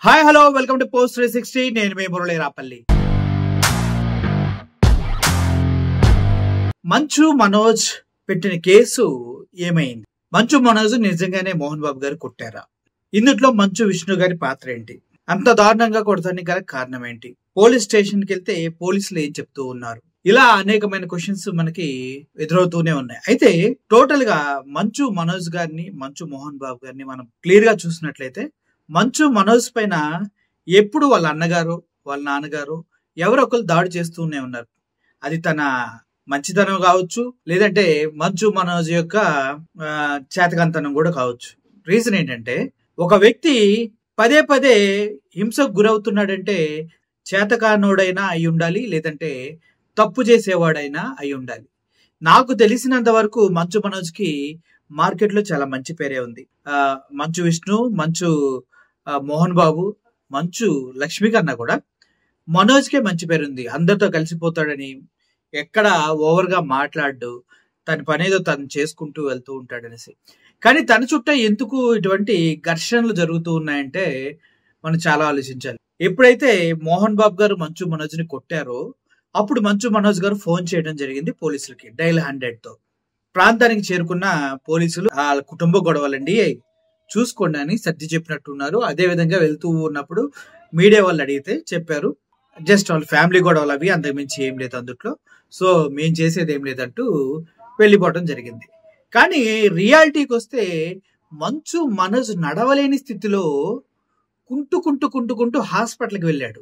Hi hello welcome to post 360. నేను మీ మురళి రాపల్లి. మంచు మనోజ్ పెట్టిన case ఏమైంది? మంచు మనోజ్ నిజంగానే మోహన్ బాబు గారు కొట్టారా? ఇందులో మంచు విష్ణు గారి పాత్ర ఏంటి? అంత దారుణంగా కొడతానికి గల కారణం ఏంటి? పోలీస్ స్టేషన్ కి వెళ్తే పోలీసులు ఏం చెప్తూ ఉన్నారు? ఇలా అనేకమైన క్వశ్చన్స్ మనకి ఎదురవుతూనే ఉన్నాయి. అయితే టోటల్ గా మంచు మనోజ్ గారిని, మంచు మోహన్ బాబు గారిని మనం క్లియర్ గా చూసినట్లయితే, మంచు మనోజ్ పైన ఎప్పుడు వాళ్ళ అన్నగారు, వాళ్ళ నాన్నగారు ఎవరో ఒకరు దాడి చేస్తూనే ఉన్నారు. అది తన మంచితనం కావచ్చు, లేదంటే మంచు మనోజ్ యొక్క చేతకంతనం కూడా కావచ్చు. రీజన్ ఏంటంటే, ఒక వ్యక్తి పదే పదే హింసకు గురవుతున్నాడంటే చేతకానోడైనా అయి ఉండాలి, లేదంటే తప్పు చేసేవాడైనా అయి ఉండాలి. నాకు తెలిసినంత వరకు మంచు మనోజ్ కి మార్కెట్ లో చాలా మంచి పేరే ఉంది. మంచు విష్ణు, మంచు మోహన్ బాబు, మంచు లక్ష్మి కన్నా కూడా మనోజ్ కే మంచి పేరుంది. అందరితో కలిసిపోతాడని, ఎక్కడ ఓవర్ గా మాట్లాడు, తన పనేదో తను చేసుకుంటూ వెళ్తూ ఉంటాడనేసి. కానీ తన చుట్టూ ఎందుకు ఇటువంటి ఘర్షణలు జరుగుతూ ఉన్నాయంటే మనం చాలా ఆలోచించాలి. ఎప్పుడైతే మోహన్ బాబు గారు మంచు మనోజ్ ని కొట్టారో అప్పుడు మంచు మనోజ్ గారు ఫోన్ చేయడం జరిగింది పోలీసులకి, డైల్ 100 తో. ప్రాంతానికి చేరుకున్న పోలీసులు వాళ్ళ కుటుంబ గొడవలండి చూసుకోండి అని సర్ది చెప్పినట్టున్నారు. అదే విధంగా వెళ్తూ ఉన్నప్పుడు మీడియా వాళ్ళు అడిగితే చెప్పారు, జస్ట్ వాళ్ళ ఫ్యామిలీ గొడవలు అవి, అంతకుమించి ఏం లేదు అందుట్లో, సో మేం చేసేది ఏం లేదంటూ వెళ్ళిపోవడం జరిగింది. కానీ రియాలిటీకి వస్తే మంచు మనోజ్ నడవలేని స్థితిలో కుంటూ హాస్పిటల్కి వెళ్ళాడు.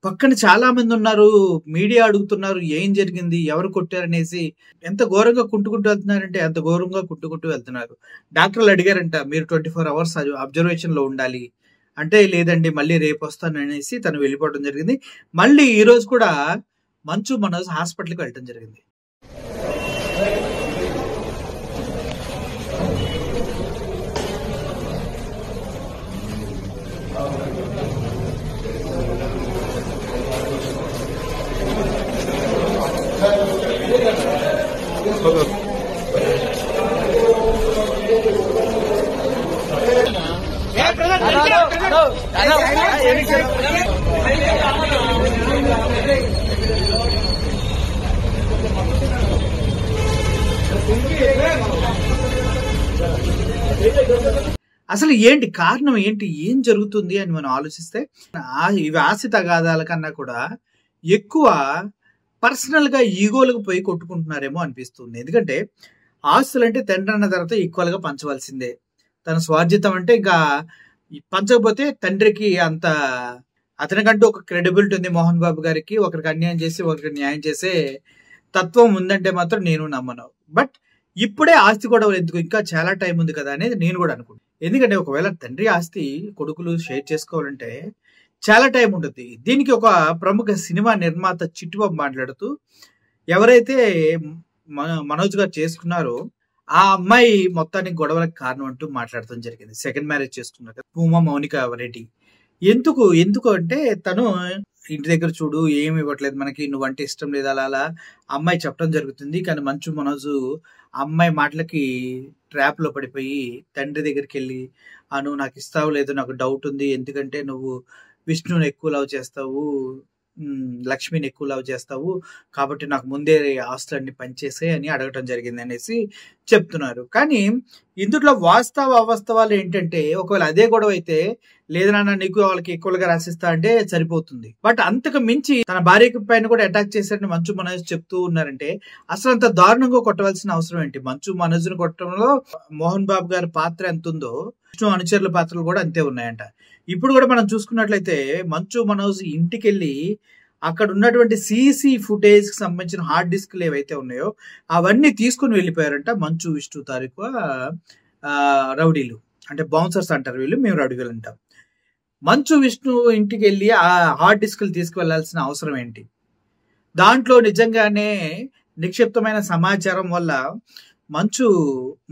పక్కన చాలా మంది ఉన్నారు, మీడియా అడుగుతున్నారు ఏం జరిగింది, ఎవరు కొట్టారనేసి. ఎంత ఘోరంగా కుంటుకుంటూ వెళ్తున్నారంటే అంత ఘోరంగా కుంటుకుంటూ వెళ్తున్నారు. డాక్టర్లు అడిగారంట, మీరు 24 hours అబ్జర్వేషన్ లో ఉండాలి అంటే, లేదండి మళ్ళీ రేపు వస్తాను అనేసి తను వెళ్ళిపోవడం జరిగింది. మళ్ళీ ఈ రోజు కూడా మంచు మనోజ్ హాస్పిటల్కి వెళ్ళడం జరిగింది. అసలు ఏంటి కారణం ఏంటి, ఏం జరుగుతుంది అని మనం ఆలోచిస్తే, ఇవి ఆస్తి తగాదాల కన్నా కూడా ఎక్కువ పర్సనల్ గా ఈగోలకు పోయి కొట్టుకుంటున్నారేమో అనిపిస్తుంది. ఎందుకంటే ఆస్తులు అంటే తండ్రి అన్న తర్వాత ఈక్వల్ గా పంచవలసిందే. తన స్వార్జితం అంటే ఇంకా పంచకపోతే తండ్రికి అంత, అతనికంటూ ఒక క్రెడిబిలిటీ ఉంది మోహన్ బాబు గారికి. ఒకరికి అన్యాయం చేసి ఒకరికి న్యాయం చేసే తత్వం ఉందంటే మాత్రం నేను నమ్మను. బట్ ఇప్పుడే ఆస్తి గొడవలు ఎందుకు, ఇంకా చాలా టైం ఉంది కదా అనేది నేను కూడా అనుకుంటాను. ఎందుకంటే ఒకవేళ తండ్రి ఆస్తి కొడుకులు షేర్ చేసుకోవాలంటే చాలా టైం ఉంటుంది. దీనికి ఒక ప్రముఖ సినిమా నిర్మాత చిట్టుబాబు మాట్లాడుతూ, ఎవరైతే మనోజ్ గారు చేసుకున్నారో ఆ అమ్మాయి మొత్తానికి గొడవలకు కారణం అంటూ మాట్లాడటం జరిగింది. సెకండ్ మ్యారేజ్ చేసుకున్నారు కదా పూమా మౌనిక రెడ్డి. ఎందుకు అంటే, తను ఇంటి దగ్గర చూడు ఏమి ఇవ్వట్లేదు మనకి, నువ్వంటే ఇష్టం లేదు అలా అలా అమ్మాయి చెప్పడం జరుగుతుంది. కానీ మంచు మనోజు అమ్మాయి మాటలకి ట్రాప్ లో పడిపోయి తండ్రి దగ్గరికి వెళ్ళి, నువ్వు నాకు ఇస్తావు లేదు, నాకు డౌట్ ఉంది, ఎందుకంటే నువ్వు విష్ణుని ఎక్కువ లవ్ చేస్తావు, లక్ష్మిని ఎక్కువ లవ్ చేస్తావు, కాబట్టి నాకు ముందే ఆస్తులన్నీ పనిచేసే అని అడగటం జరిగింది అనేసి చెప్తున్నారు. కానీ ఇందులో అవాస్తవాలు ఏంటంటే, ఒకవేళ అదే గొడవ అయితే, లేదన్నా నీకు వాళ్ళకి ఈక్వల్ గా రాసిస్తా అంటే సరిపోతుంది. బట్ అంతకు మించి తన భార్య పైన కూడా అటాక్ చేశారని మంచు మనోజ్ చెప్తూ ఉన్నారంటే అసలు అంత దారుణంగా కొట్టవలసిన అవసరం ఏంటి? మంచు మనోజ్ ను కొట్టడంలో మోహన్ బాబు గారి పాత్ర ఎంత ఉందో విష్ణు అనుచరుల పాత్రలు కూడా అంతే ఉన్నాయంట. ఇప్పుడు కూడా మనం చూసుకున్నట్లయితే మంచు మనోజ్ ఇంటికి వెళ్ళి అక్కడ ఉన్నటువంటి సీసీ ఫుటేజ్ కి సంబంధించిన హార్డ్ డిస్క్లు ఏవైతే ఉన్నాయో అవన్నీ తీసుకుని వెళ్ళిపోయారంట మంచు విష్ణు తారీఖు రౌడీలు, అంటే బౌన్సర్స్ అంటారు వీళ్ళు, మేము రౌడీలు అంటాం. మంచు విష్ణు ఇంటికి వెళ్ళి ఆ హార్డ్ డిస్క్లు తీసుకువెళ్లాల్సిన అవసరం ఏంటి? దాంట్లో నిజంగానే నిక్షిప్తమైన సమాచారం వల్ల మంచు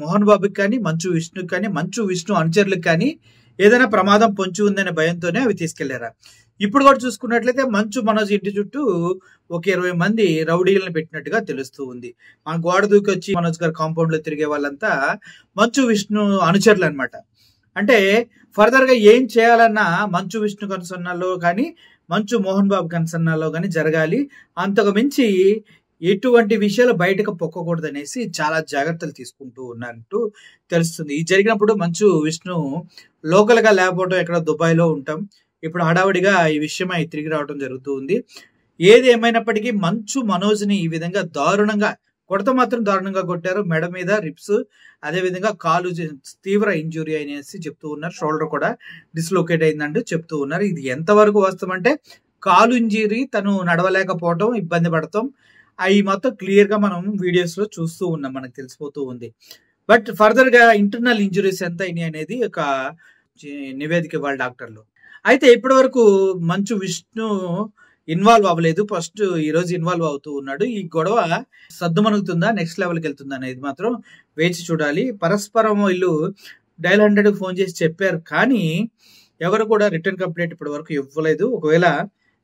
మోహన్ బాబుకి కానీ, మంచు విష్ణుకి కానీ, మంచు విష్ణు అనుచరులకు కానీ ఏదైనా ప్రమాదం పొంచి ఉందనే భయంతోనే అవి తీసుకెళ్లారా? ఇప్పుడు కూడా చూసుకున్నట్లయితే మంచు మనోజ్ ఇంటి చుట్టూ ఒక 20 మంది రౌడీలను పెట్టినట్టుగా తెలుస్తూ ఉంది. మన గోడ దూకి వచ్చి మనోజ్ గారు కాంపౌండ్ లో తిరిగే వాళ్ళంతా మంచు విష్ణు అనుచరులు అనమాట. అంటే ఫర్దర్ గా ఏం చేయాలన్నా మంచు విష్ణు కన్సర్నాలో కానీ మంచు మోహన్ బాబు కన్సర్నాలో కానీ జరగాలి. అంతకు మించి ఎటువంటి విషయాలు బయటకు పొక్కకూడదు అనేసి చాలా జాగ్రత్తలు తీసుకుంటూ ఉన్నట్టు తెలుస్తుంది. ఇది జరిగినప్పుడు మంచు విష్ణు లోకల్ గా లేకపోవడం, ఎక్కడ దుబాయ్లో ఉంటాం. ఇప్పుడు హడావుడిగా ఈ విషయమై తిరిగి రావడం జరుగుతూ ఉంది. ఏది ఏమైనప్పటికీ మంచు మనోజ్ని ఈ విధంగా దారుణంగా మాత్రం దారుణంగా కొట్టారు. మెడ మీద రిప్స్, అదే విధంగా కాలు తీవ్ర ఇంజురీ అనేసి చెప్తూ ఉన్నారు. షోల్డర్ కూడా డిస్లోకేట్ అయిందంటూ చెప్తూ ఉన్నారు. ఇది ఎంతవరకు వాస్తవం అంటే కాలు ఇంజురీ, తను నడవలేకపోవటం, ఇబ్బంది పడటం, అవి మొత్తం క్లియర్ గా మనం వీడియోస్ లో చూస్తూ ఉన్నాం, మనకు తెలిసిపోతూ ఉంది. బట్ ఫర్దర్ గా ఇంటర్నల్ ఇంజురీస్ ఎంత అయినాయి అనేది ఒక నివేదిక ఇవ్వాలి డాక్టర్లు. అయితే ఇప్పటి వరకు మంచు విష్ణు ఇన్వాల్వ్ అవ్వలేదు. ఫస్ట్ ఈ రోజు ఇన్వాల్వ్ అవుతూ ఉన్నాడు. ఈ గొడవ సద్దుమణుగుతుందా, నెక్స్ట్ లెవెల్కి వెళ్తుందా అనేది మాత్రం వేచి చూడాలి. పరస్పరం వీళ్ళు డయల్ 100 ఫోన్ చేసి చెప్పారు, కానీ ఎవరు కూడా రిటర్న్ కంప్లైంట్ ఇప్పటి వరకు ఇవ్వలేదు. ఒకవేళ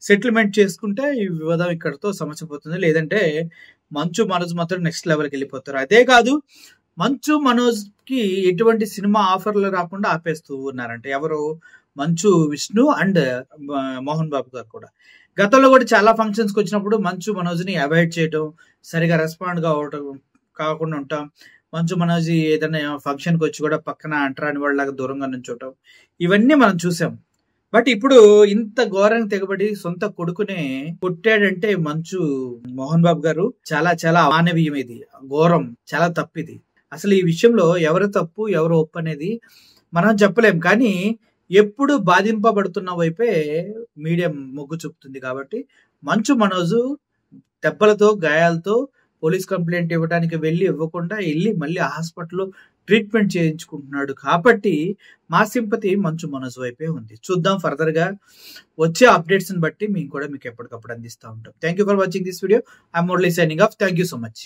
సెటిల్మెంట్ చేసుకుంటే ఈ వివాదం ఇక్కడతో సమస్య పోతుంది, లేదంటే మంచు మనోజ్ మాత్రం నెక్స్ట్ లెవెల్కి వెళ్ళిపోతారు. అదే కాదు, మంచు మనోజ్ కి ఎటువంటి సినిమా ఆఫర్లు రాకుండా ఆపేస్తూ ఉన్నారంటే ఎవరు, మంచు విష్ణు అండ్ మోహన్ బాబు గారు కూడా. గతంలో కూడా చాలా ఫంక్షన్స్ కి వచ్చినప్పుడు మంచు మనోజ్ ని అవాయిడ్ చేయటం, సరిగా రెస్పాండ్ కాకుండా ఉంటాం. మంచు మనోజ్ ఏదైనా ఫంక్షన్ కి వచ్చి కూడా పక్కన అంటరాని వాళ్ళలాగా దూరంగా నుంచోటం, ఇవన్నీ మనం చూసాం. బట్ ఇప్పుడు ఇంత ఘోరంగా తెగబడి సొంత కొడుకునే కొట్టాడంటే మంచు మోహన్ బాబు గారు చాలా చాలా మానవీయం, ఇది ఘోరం, చాలా తప్పిది. అసలు ఈ విషయంలో ఎవరు తప్పు ఎవరు ఒప్పు అనేది మనం చెప్పలేం, కానీ ఎప్పుడు బాధింపబడుతున్న వైపే మీడియా మొగ్గు చూపుతుంది. కాబట్టి మంచు మనోజు దెబ్బలతో గాయాలతో పోలీస్ కంప్లైంట్ ఇవ్వడానికి ఇవ్వకుండా వెళ్ళి మళ్ళీ హాస్పిటల్లో ట్రీట్మెంట్ చేయించుకుంటున్నాడు. కాబట్టి మా సింపతి మంచు మనోజ్ వైపే ఉంది. చూద్దాం ఫర్దర్ గా వచ్చే అప్డేట్స్ ని బట్టి మేము కూడా మీకు ఎప్పటికప్పుడు అందిస్తూ ఉంటాం. Thank you for watching this video. I'm only signing off. Thank you so much.